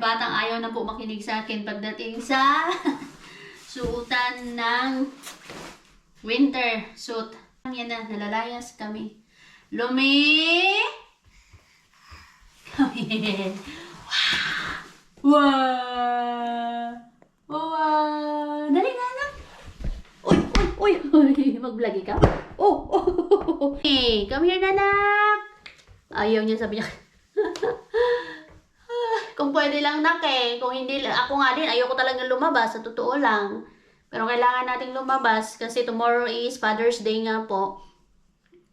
batang ayaw na po makinig sa akin pagdating sa suotan ng winter suit. Yan na, nalalayas kami. Lumi! Kami. Wow! Wow! Dali nga lang. Uy! Mag-vlog ka? Oh! Hey, come here, nanak! Ayaw niya, sabi niya. Kung pwede lang, nak eh. Kung hindi, ako nga din, ayoko talaga lumabas, sa totoo lang. Pero kailangan nating lumabas kasi tomorrow is Father's Day nga po.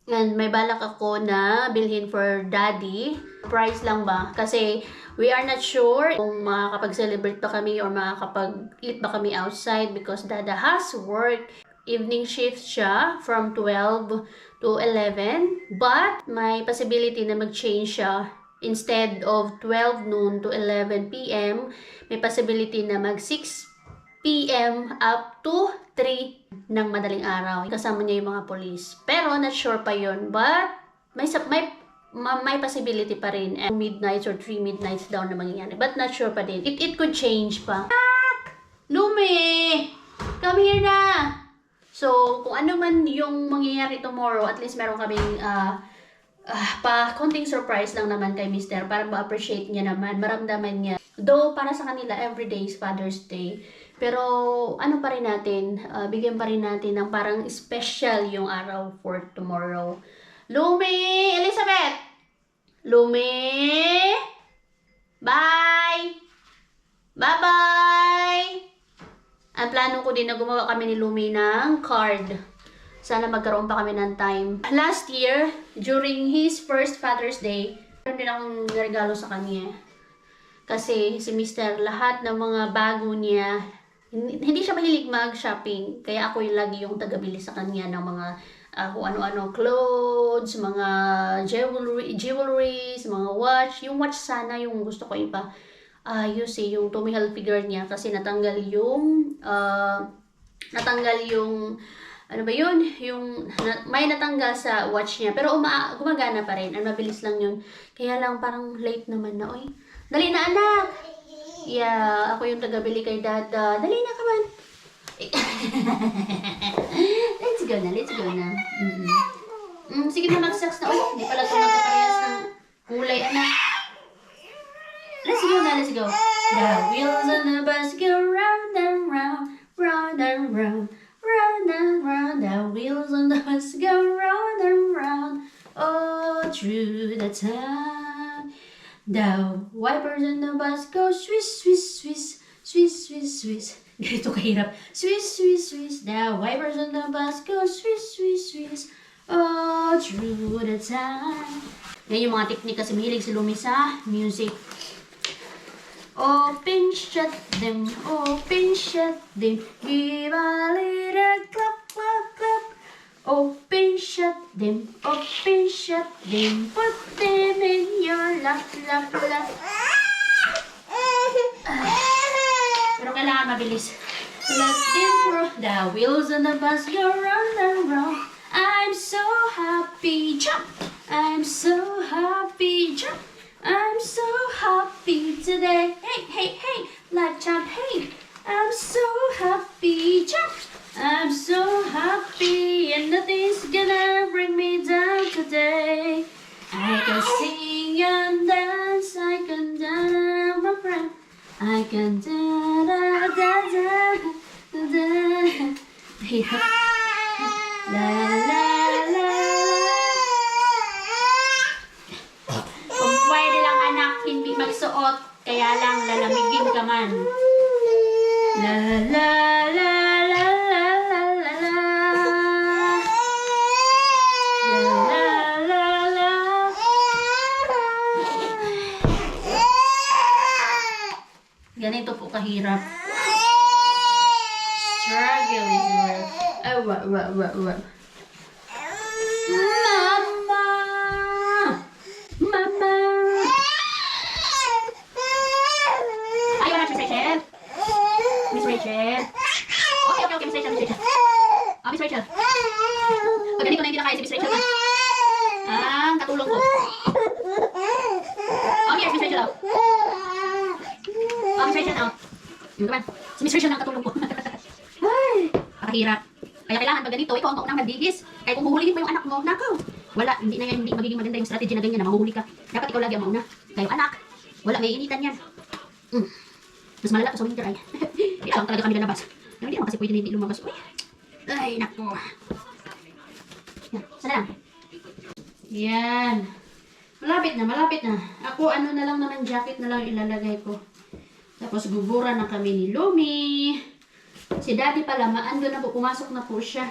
And may balak ako na bilhin for daddy. Price lang ba? Kasi we are not sure kung makakapag-celebrate pa kami or makakapag-eat pa kami outside because dada has work. Evening shift siya from 12 to 11. But may possibility na mag-change siya. Instead of 12 noon to 11 p.m., may possibility na mag 6 p.m. up to 3 ng madaling araw. Kasama niya yung mga police. Pero not sure pa yun. But may possibility pa rin. 2 midnights or 3 midnights daw na mangyayari. But not sure pa din. It could change pa. Lumi! Come here na! So, kung ano man yung mangyayari tomorrow, at least meron kaming konting surprise lang naman kay Mister para ma-appreciate niya naman, maramdaman niya. Though, para sa kanila, everyday is Father's Day. Pero, ano pa rin natin, bigyan pa rin natin ng parang special yung araw for tomorrow. Lumi! Elizabeth! Lumi! Bye! Bye-bye! Ang plano ko din na gumawa kami ni Lumi ng card. Sana magkaroon pa kami ng time. Last year, during his first Father's Day, meron din akong regalo sa kanya. Kasi si Mister, lahat ng mga bago niya, hindi siya mahilig mag-shopping. Kaya ako yung lagi yung tagabili sa kanya ng mga kung ano-ano, clothes, mga jewelries, mga watch. Yung watch sana yung gusto ko ipa. Yung Tommy Hilfiger niya kasi natanggal yung ano ba yun? May natanggal sa watch niya pero gumagana pa rin. Mabilis lang yun. Kaya lang parang late naman na. Oy, dali na anak! Yeah, ako yung tagabili kay dada. Dali na ka man. Let's go na. Sige na mag-sex na. Oy, hindi pala ito nagkaparehas ng kulay anak. Let's go. The wheels on the bus go round and round, round and round, round and round. The wheels on the bus go round and round, all through the town. The wipers on the bus go swish, swish, swish, swish, swish, swish. Ganito kahirap. Swish, swish, swish. The wipers on the bus go swish, swish, swish, all through the town. Yan yung mga teknik kasi mahilig si Lumi sa music. Open, shut them, give a little clap, clap, clap. Open, shut them, put them in your lap, lap, lap. Pero kailangan mabilis. Let them roll, the wheels on the bus go round and round. I'm so happy, jump! I'm so happy, jump! I'm so happy today. Hey, let's jump, hey. I'm so happy, jump. I'm so happy and nothing's gonna bring me down today. I can sing and dance, I can dance, my friend. I can da da da da da da. La la la. Pwede lang anak, hindi magsuot, kaya lang lalamigin ka man. La la la la la la la la. La la la la. Ganito po kahirap. Struggle is work. What? Mama! Ayaw na, Miss Rachel. Okay, Miss Rachel. Miss Rachel. Pagaling ko na hindi na kaya si Miss Rachel. Katulong ko. Okay, Miss Rachel. Yung naman, si Miss Rachel ang katulong ko. Ay, pakahirap. Kaya kailangan pag ganito, ikaw ang kaunang magbihis. Kaya kung huhulihin mo yung anak mo, nakaw. Wala, hindi na yan, hindi magiging maganda yung strategy na ganyan na mahuhuli ka. Dapat ikaw lagi ang mauna. Kayo anak, wala, may initan yan. Mas malala pa sa winter ay. Kaya lang talaga kami lalabas. Pero hindi naman kasi pwede na hindi lumabas. Uy. Ay, naku. Yan, sana lang. Yan. Malapit na, malapit na. Ako, ano na lang naman, jacket na lang ilalagay ko. Tapos, gugura na kami ni Lumi. Si Daddy pala, ando na po, pumasok na po siya.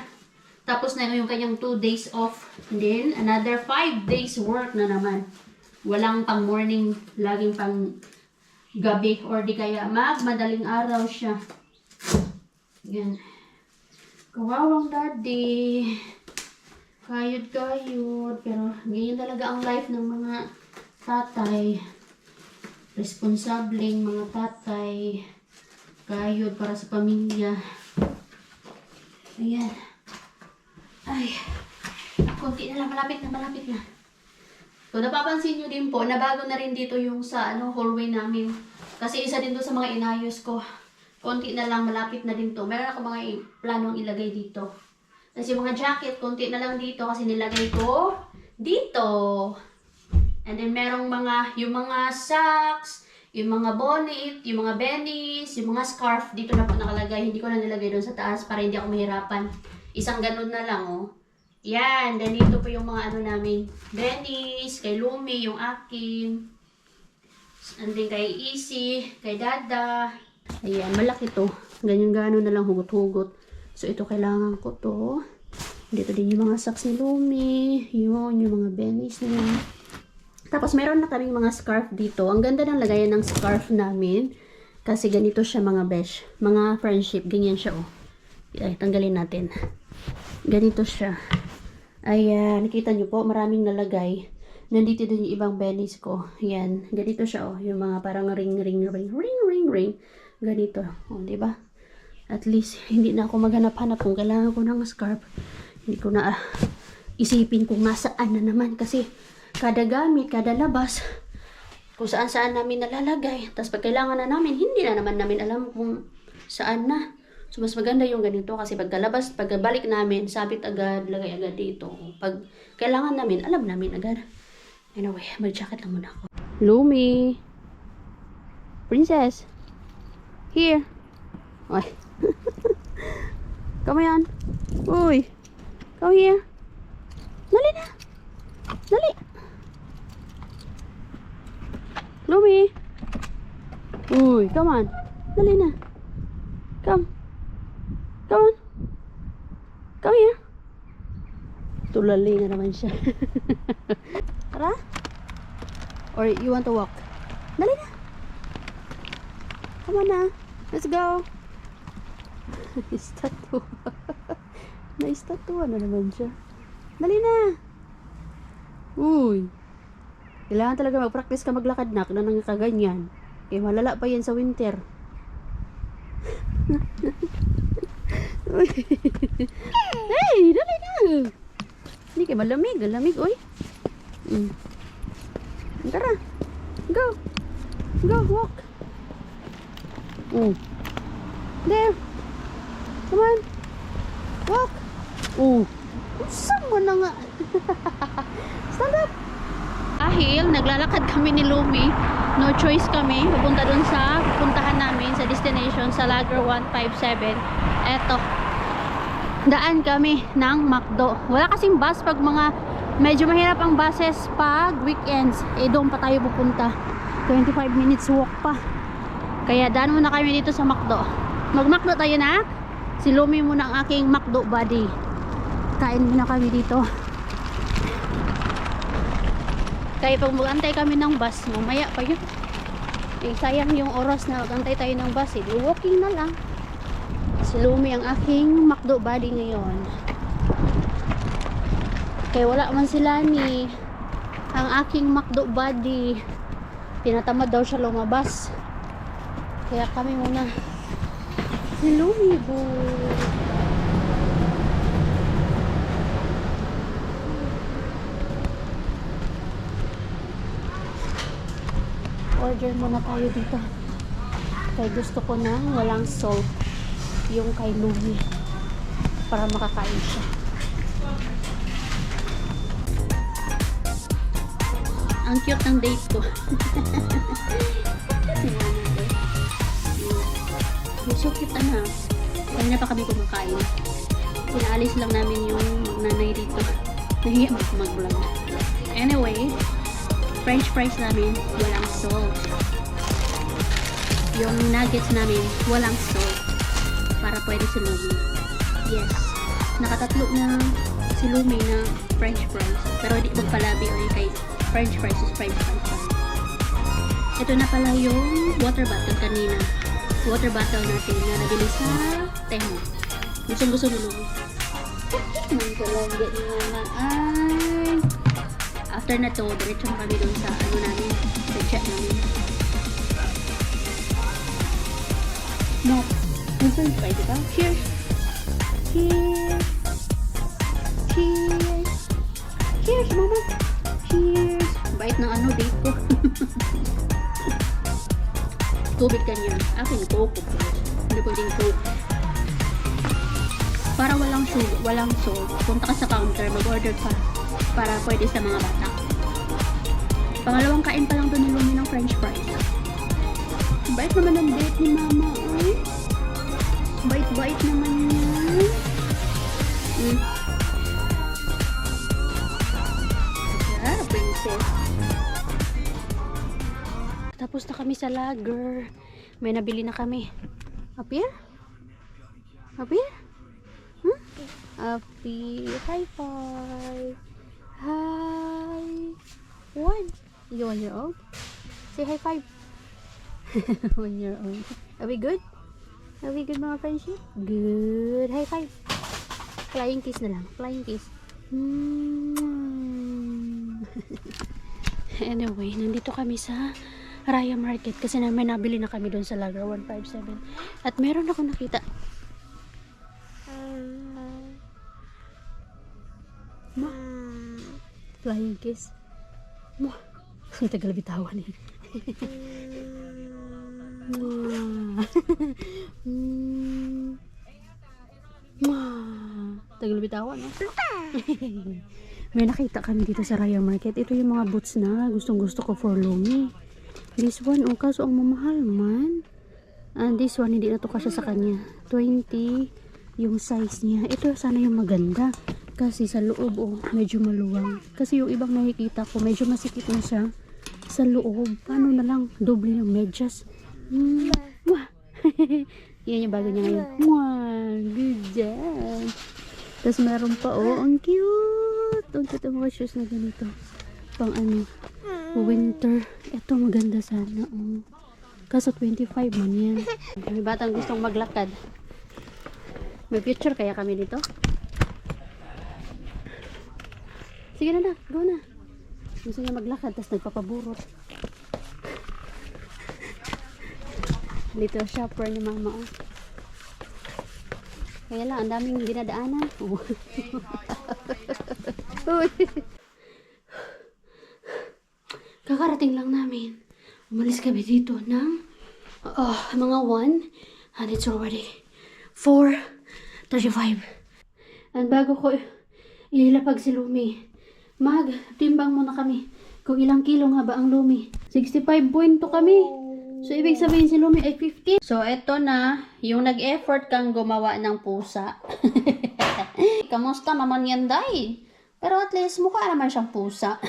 Tapos na yung kanyang 2 days off. Then, another 5 days work na naman. Walang pang morning, laging pang gabi. Or di kaya madaling araw siya. Yan. Kawawang Daddy. Kayod-kayod. Pero, ganyan talaga ang life ng mga tatay. Responsableng mga tatay. Kayod para sa pamilya. Ayan. Ay. Kunti na lang. Malapit na, malapit na. So, napapansin nyo din po, nabago na rin dito yung sa hallway namin. Kasi isa din to sa mga inayos ko. Konti na lang, malapit na din to. Meron ako mga planong ilagay dito. Kasi yung mga jacket, konti na lang dito kasi nilagay ko dito. And then merong yung mga socks, yung mga bonnet, yung mga beanies, yung mga scarf, dito na po nakalagay. Hindi ko na nilagay doon sa taas para hindi ako mahirapan. Isang ganun na lang, oh. Yan, then dito po yung mga namin. Beanies, kay Lumi, yung akin. And then kay Easy, kay Dada. Ayan, malaki to. Ganyan-gano na lang, hugot-hugot. So, ito kailangan ko to. Dito din yung mga socks ni Lumi. Yun, yung mga beanies na yan. Tapos, meron na kaming mga scarf dito. Ang ganda ng lagayan ng scarf namin. Kasi ganito siya mga besh. Mga friendship. Ganyan siya, oh. Ay, tanggalin natin. Ganito siya. Ayan, nakita nyo po, maraming nalagay. Nandito din yung ibang beanies ko. Ayan, ganito siya, oh. Yung mga parang ring. Ganito, oh, diba? At least, hindi na ako maghanap-hanap kung kailangan ko ng scarf. Hindi ko na isipin kung nasaan na naman. Kasi, kada gamit, kada labas, kung saan-saan namin nalalagay. Tapos, pag kailangan na namin, hindi na naman namin alam kung saan na. So, mas maganda yung ganito. Kasi, pagkalabas, pagkabalik namin, sabit agad, lagay agad dito. Pag kailangan namin, alam namin agad. Anyway, mag-jacket lang muna ako. Lumi! Princess! Here! Oy! Come on. Uy. Come here. Dali na. Dali. Lumi. Uy, come on. Dali na. Come. Come on. Come here. Tulali na naman siya. Tara? Or you want to walk? Dali na. Come on na. Let's go. Nice-tattoo. Nice-tattoo. Ano naman siya? Dali na. Uy. Kailangan talaga mag-practice ka maglakad na nang kaganyan. Eh, malala pa yan sa winter. Hey, dali na. Hindi kayo malamig. Lamig, uy. Tara. Go. Go, walk. There. Come on. Walk. Sama na nga. Stand up. Dahil naglalakad kami ni Lumi, no choice kami. Pupunta dun sa puntahan namin sa destination sa Lager 157. Eto. Daan kami ng McDo. Wala kasing bus pag medyo mahirap ang buses pag weekends. Eh, doon pa tayo pupunta. 25 minutes walk pa. Kaya daan muna kami dito sa McDo. Mag-McDo tayo na. Si Lumi muna ang aking McDo buddy. Kain muna kami dito. Kaya pag mag-antay kami ng bus, mamaya pa yun. Eh, sayang yung oras na mag-antay tayo ng bus. Eh, walking na lang. Si Lumi ang aking McDo buddy ngayon. Kaya wala man sila ni ang aking McDo buddy. Tinatamad daw siya lumabas. Kaya kami muna. Si Lumi po. Order muna tayo dito. Kaya gusto ko ng walang salt. Yung kay Lumi. Para makakain siya. Ang cute ng date ko. So cute na. Kaya pa kami kumakain. Pinaalis lang namin yung nanay dito. Nahiya mag-vlog. Anyway, french fries namin, walang salt. Yung nuggets namin, walang salt. Para pwede si Lumi. Yes. Nakatatlo na si Lumi na french fries. Pero hindi magpalabi o kay french fries is french fries. Ito na pala yung water bottle kanina. Water bottle natin na nabili sa Temu. Gusto ni Lumi. Mangkalangga niya na ay. After na to, diretso na kami dun sa ano namin, sa chat namin. No. Yung french fries, diba? Cheers! Cheers! Cheers! Cheers, mama! Cheers! Bait ng ano, date ko. Tubig kanyan. Akin, coke. Hindi pwedeng coke. Para walang sugar, walang salt. Punta ka sa counter, mag-order ka. Para pwede sa mga bata. Pangalawang kain pa lang doon ni Lumi ng french fries. Bait naman ang date ni mama. Ay. Bait-bait naman yan. Ah, princess. Tapos na kami sa lager. May nabili na kami. Up here? Up here? Up here. High five. Hi. One. You 1 year old? Say high five. 1 year old. Are we good? Are we good mga friendship? Good. High five. Flying kiss na lang. Flying kiss. Anyway, nandito kami sa Raya Market kasi may nabili na kami doon sa Lager 157. At meron ako nakita. Ma. Flying kiss. Ma. Ang tagal bitawan eh. Tagal bitawan no? May nakita kami dito sa Raya Market. Ito yung mga boots na gustong gusto ko for Lumi. This one, kaso ang mamahal man. And this one, hindi na to kasya sa kanya. 20 yung size niya. Ito sana yung maganda. Kasi sa loob, medyo maluwang. Kasi yung ibang nakikita ko, medyo masikip na siya. Sa loob, ano na lang, doble ng medyas. Yan yung bago niya ngayon. Good job. Tapos meron pa, ang cute. Ang cute ang mga shoes na ganito. Pang ano, winter. Ito maganda sana. Kaso 25 man yan. May batang gustong maglakad. May picture kaya kami dito. Sige na, go na. Gusto niya maglakad, tapos nagpapaburot. Little shopper ni mama. Kaya lang, ang daming dinadaanan. Kakarating lang namin. Umalis kami dito ng mga 1 and it's already 4:35. And bago ko ilapag si Lumi, magtimbang muna kami kung ilang kilo nga ba ang Lumi. 65.2 kami. So, ibig sabihin si Lumi ay 50. So, eto na, yung nag-effort kang gumawa ng pusa. Kamusta naman yan, Day? Pero at least mukha naman siyang pusa.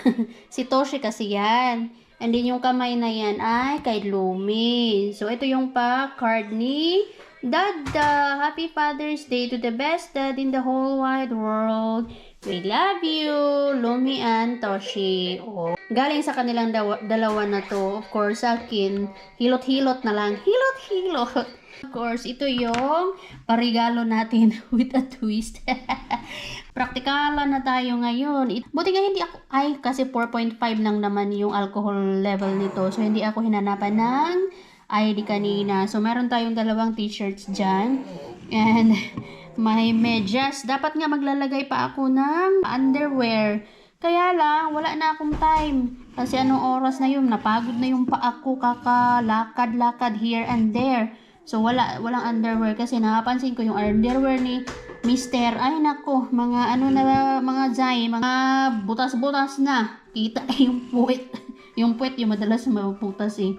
Si Toshi kasi yan. And then yung kamay na yan ay kay Lumi. So, ito yung pa-card ni Dada. Happy Father's Day to the best dad in the whole wide world. We love you, Lumi and Toshi. Galing sa kanilang dalawa na to. Of course, sa akin, hilot-hilot na lang. Hilot-hilot. Of course, ito yung parigalo natin with a twist. Praktikalan na tayo ngayon. Buti nga hindi ako, kasi 4.5 lang naman yung alcohol level nito. So, hindi ako hinanapan ng ID kanina. So, meron tayong dalawang t-shirts dyan. And may medyas. Dapat nga maglalagay pa ako ng underwear. Kaya lang, wala na akong time. Kasi anong oras na yun, napagod na yung paa ko, kakalakad-lakad here and there. So, walang underwear kasi napansin ko yung underwear ni Mister. Ay, nako, mga mga Zay, mga butas-butas na. Kita yung puwet. Yung puwet, yung madalas maputas eh.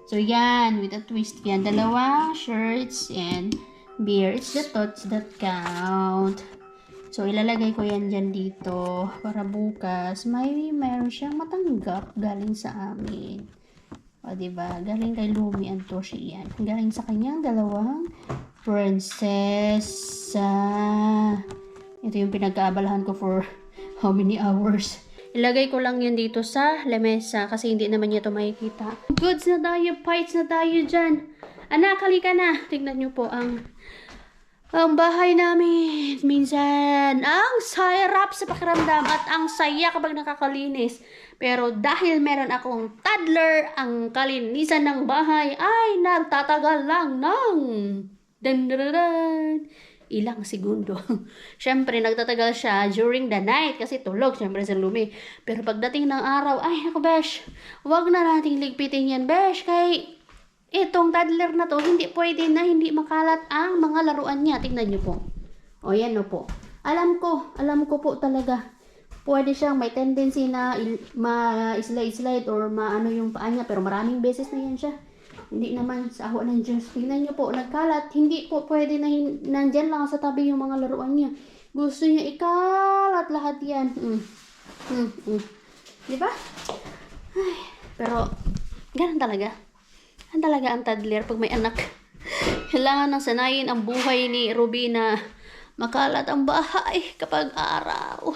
So, yan, with a twist yan. Dalawang shirts and beer. It's the thoughts that count. So, ilalagay ko yan dyan dito para bukas meron siyang matanggap galing sa amin. O, diba? Galing kay Lumi and Toshi yan. Galing sa kanyang dalawang prinsesa. Ito yung pinag-aabalahan ko for how many hours. Ilagay ko lang yan dito sa lamesa kasi hindi naman niya ito makikita. Goods na tayo, fights na tayo dyan. Anak, halika na. Tignan nyo po ang bahay namin. Minsan, ang sarap sa pakiramdam at ang saya kapag nakakalinis. Pero dahil meron akong toddler, ang kalinisan ng bahay ay nagtatagal lang ng ilang segundo. Syempre, nagtatagal siya during the night kasi tulog, syempre sa Lumi. Pero pagdating ng araw, ay naku besh, wag na nating ligpitin yan besh, kay itong toddler na to, hindi pwede na hindi makalat ang mga laruan niya. Tingnan niyo po. O yan o po. Alam ko po talaga. Pwede siyang may tendency na ma-slide or maano yung paa niya. Pero maraming beses na yan siya. Hindi naman sa awa ng Diyos. Tingnan niyo po, nagkalat. Hindi po pwede na nandyan lang sa tabi yung mga laruan niya. Gusto niya ikalat lahat yan. Diba? Ay, pero, ganun talaga. Ang talaga ang toddler pag may anak. Kailangan nang sanayin ang buhay ni Ruby na makalat ang bahay kapag araw.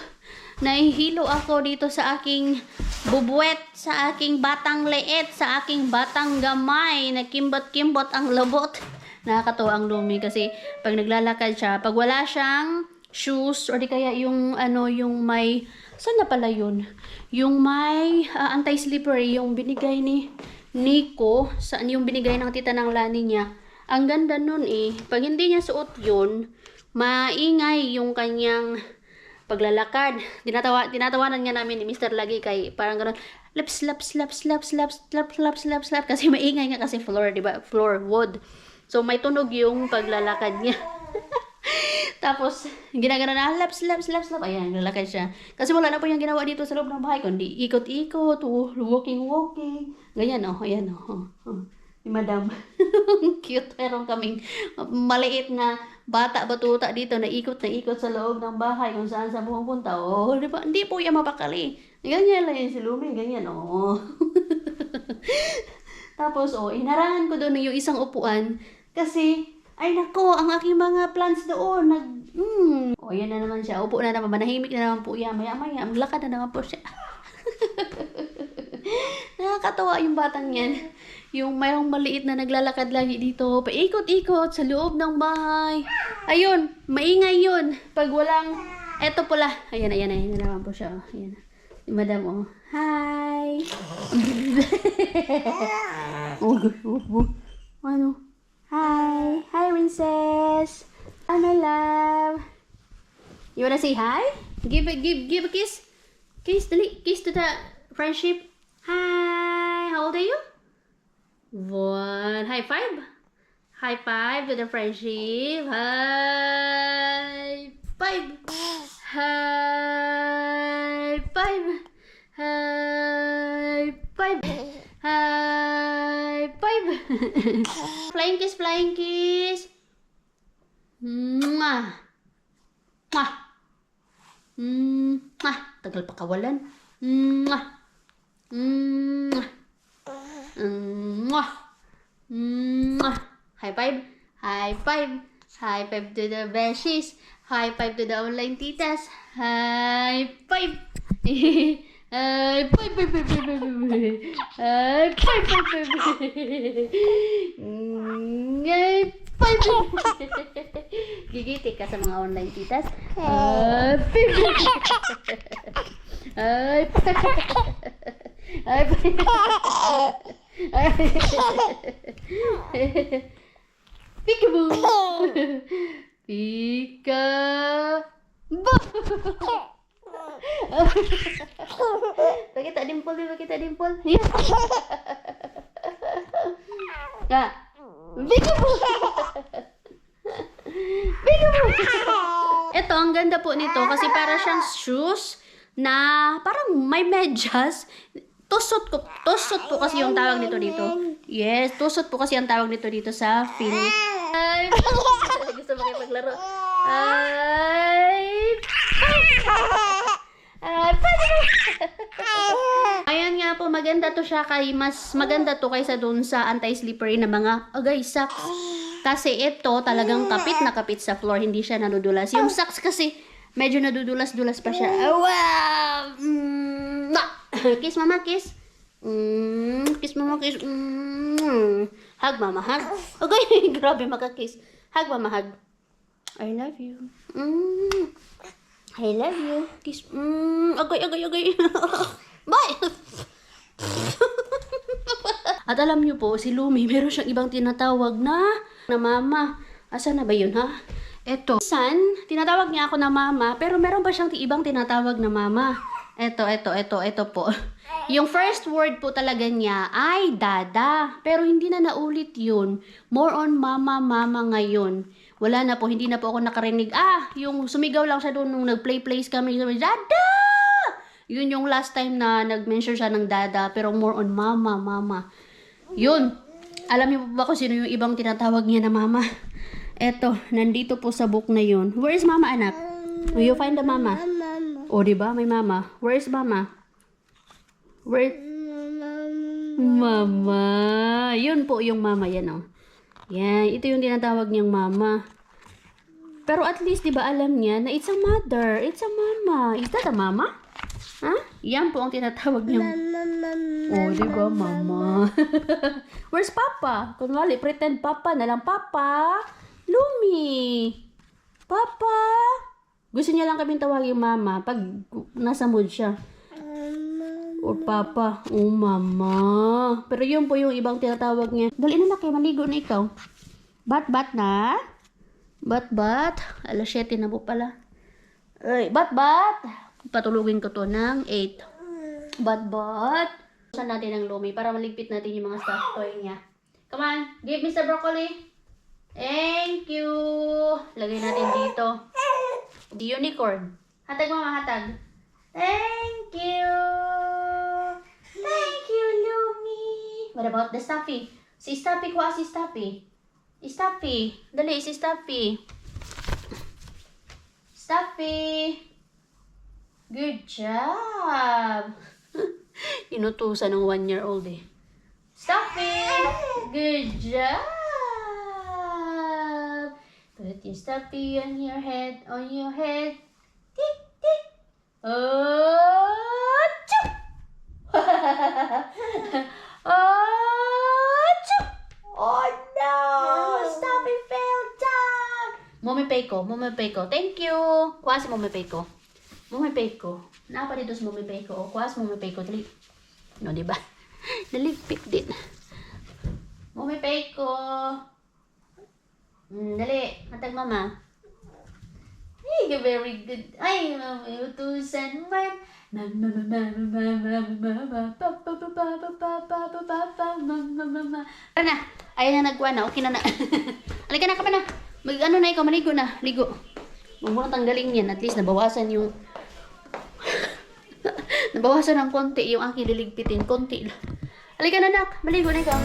Nahihilo ako dito sa aking bubuet, sa aking batang leet, sa aking batang gamay. Nakimbot-kimbot ang labot. Nakakatawa ang Lumi kasi pag naglalakad siya, pag wala siyang shoes or di kaya yung yung may, saan na pala yun? Yung may anti-slippery, yung binigay ni Nico, yung binigay ng tita ng Lani niya. Ang ganda nun eh. Pag hindi niya suot yun, maingay yung kanyang paglalakad. Tinatawanan nga namin ni Mr. Lagi kay parang gano'n, slap, kasi maingay nga kasi floor, diba? Floor, wood. So, may tunog yung paglalakad niya. Tapos, ginagana na, laps. Ayan, lalakad siya. Kasi wala na po yung ginawa dito sa loob ng bahay, kundi ikot-ikot, walking. Ganyan, ayan, ni Madam. Cute. Meron kaming maliit na bata-batuta dito na ikot sa loob ng bahay kung saan sa pupunta. Diba? Hindi po yan mapakali. Ganyan lang yan si Lumi, ganyan, Tapos, inarangan ko doon yung isang upuan kasi ay nako, ang aking mga plants doon, yan na naman siya. Upo na naman, manahimik na naman po yan. Maya-maya, lakad na naman po siya. Nakakatawa yung batang yan. Yung mayroong maliit na naglalakad lagi dito, paikot-ikot sa loob ng bahay. Ayun, maingay yun. Pag walang, eto pala. Ayan na naman po siya. Ayan. Si Madam, Hi! Ano? Hi, princess. My love. You wanna say hi? Give a kiss. Kiss to the friendship. Hi. How old are you? 1. High five. High five to the friendship. High five. High five. High five. High five. Flying kiss. Mwah. Mwah. Mwah. Tagal pa kawalan. Mwah. Mwah. Mwah. Mwah. High five. High five. High five to the besties. High five to the online titas. High five. High five. High five. Gigiti ka sa mga online titas. High five. Peekaboo. Pakita dimple, pakita dimple. Yan. Kak. Peekaboo. Peekaboo. Ito, ang ganda po nito kasi para siyang shoes na parang may medyas. Tusot po kasi yung tawag nito dito. Yes, tusot po kasi ang tawag nito dito sa Phil. Ay, gusto makipaglaro. Ayan nga po, maganda to siya mas maganda to kaysa dun sa anti-slippery na mga socks. Kasi ito talagang kapit na kapit sa floor, hindi siya nadudulas. Yung socks kasi medyo nadudulas-dulas pa siya. Wow! Kiss mama, kiss. Kiss mama, kiss. Hug mama, hug. Okay, grabe makakiss. Hug mama, hug. I love you. I love you. Kiss. Agay. Bye! At alam niyo po, si Lumi, meron siyang ibang tinatawag na mama. Asa na ba yun, ha? Eto. San, tinatawag niya ako na mama, pero meron pa siyang ibang tinatawag na mama. Eto po. Yung first word po talaga niya ay dada. Pero hindi na naulit yun. More on mama ngayon. Wala na po, hindi na po ako nakarinig. Yung sumigaw lang siya doon nung nag-play-plays kami. Dada! Yun yung last time na nag-mention siya ng dada. Pero more on mama. Yun. Alam niyo po ba kung sino yung ibang tinatawag niya na mama? Eto, nandito po sa book na yun. Where is mama, anak? Will you find the mama? O, diba? May mama. Where is mama? Where? Mama. Yun po yung mama. Yan, oh. Yan. Ito yung tinatawag niyang mama. Pero at least, diba, alam niya na it's a mother. It's a mama. Is that a mama? Ha? Yan po ang tinatawag niyang... Oh, diba, mama? Where's papa? Kunwari, pretend papa na lang. Papa? Lumi? Papa? Gusto niya lang kaming tawagin mama pag nasa mood siya. Or papa. Oh, mama. Pero yun po yung ibang tinatawag niya. Dali na kayo, maligo na ikaw. Bat na? Bat. Alas 7 na po pala. Ay, bat. Patulugin ko to ng 8. Bat. Saan natin ang Lumi para maligpit natin yung mga stuffed toy niya. Come on, give Mr. Broccoli. Thank you. Lagay natin dito. The unicorn. Hatag mama, hatag. Thank you. Thank you, Lumi. What about the Stuffy? Si Stuffy, kuha si Stuffy. Stuffy. Dali, si Stuffy. Stuffy. Good job. Inutusan ng 1-year-old eh. Stuffy. Good job. Put your Stuffy on your head, Tick, tick. Oh, chup. Oh, chup. Oh, no. Stuffy fell down. Mommy Peiko. Thank you. Kuha si Mommy Peiko. Napa dito si Mommy Peiko. Kuha si Mommy Peiko. Dali. No, diba? Naligpit din. Mommy Peiko. Dali, hatag mama. Hey, very good. Ay, utusan man. Tara na. Ayan na nagkuha na. Okay na. Halika na ka pa na. Mag-ano na ikaw, maligo na. Ligo. Huwag mo na tanggalin yan. At least nabawasan yung... nabawasan ng konti yung aking liligpitin. Konti lang. Halika na, nak. Maligo na ikaw.